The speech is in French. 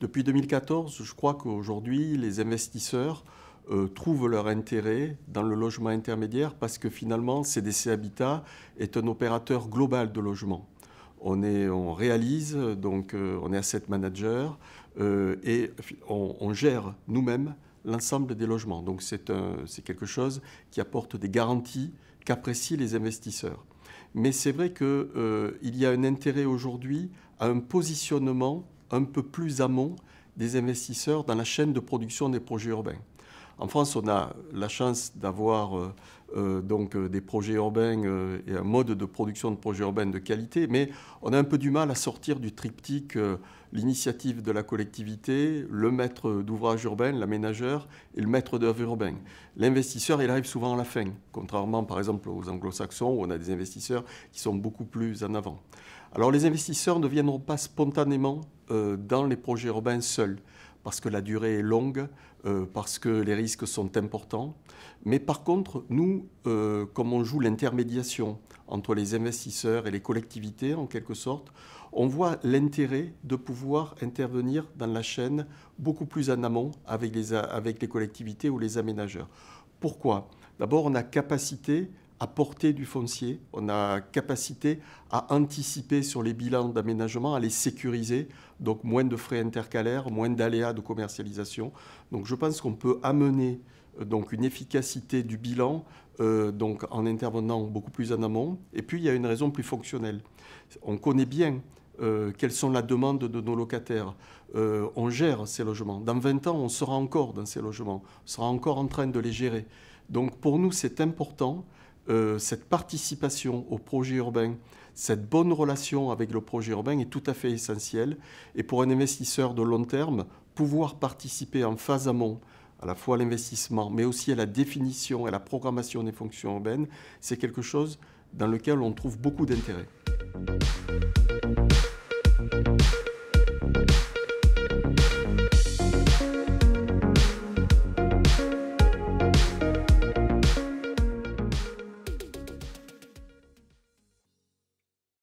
Depuis 2014, je crois qu'aujourd'hui, les investisseurs trouvent leur intérêt dans le logement intermédiaire parce que finalement, CDC Habitat est un opérateur global de logement. On réalise, donc on est asset manager et on gère nous-mêmes l'ensemble des logements. Donc c'est quelque chose qui apporte des garanties qu'apprécient les investisseurs. Mais c'est vrai qu'il y a un intérêt aujourd'hui à un positionnement un peu plus amont des investisseurs dans la chaîne de production des projets urbains. En France, on a la chance d'avoir des projets urbains et un mode de production de projets urbains de qualité, mais on a un peu du mal à sortir du triptyque l'initiative de la collectivité, le maître d'ouvrage urbain, l'aménageur et le maître d'œuvre urbain. L'investisseur, il arrive souvent à la fin, contrairement par exemple aux anglo-saxons où on a des investisseurs qui sont beaucoup plus en avant. Alors les investisseurs ne viendront pas spontanément dans les projets urbains seuls, parce que la durée est longue, parce que les risques sont importants. Mais par contre, nous, comme on joue l'intermédiation entre les investisseurs et les collectivités, en quelque sorte, on voit l'intérêt de pouvoir intervenir dans la chaîne beaucoup plus en amont avec les collectivités ou les aménageurs. Pourquoi ? D'abord, on a capacité à porter du foncier, on a capacité à anticiper sur les bilans d'aménagement, à les sécuriser, donc moins de frais intercalaires, moins d'aléas de commercialisation. Donc je pense qu'on peut amener une efficacité du bilan en intervenant beaucoup plus en amont. Et puis il y a une raison plus fonctionnelle. On connaît bien quelles sont les demandes de nos locataires. On gère ces logements. Dans 20 ans, on sera encore dans ces logements. On sera encore en train de les gérer. Donc pour nous, c'est important. Cette participation au projet urbain, cette bonne relation avec le projet urbain est tout à fait essentielle. Et pour un investisseur de long terme, pouvoir participer en phase amont, à la fois à l'investissement, mais aussi à la définition et à la programmation des fonctions urbaines, c'est quelque chose dans lequel on trouve beaucoup d'intérêt.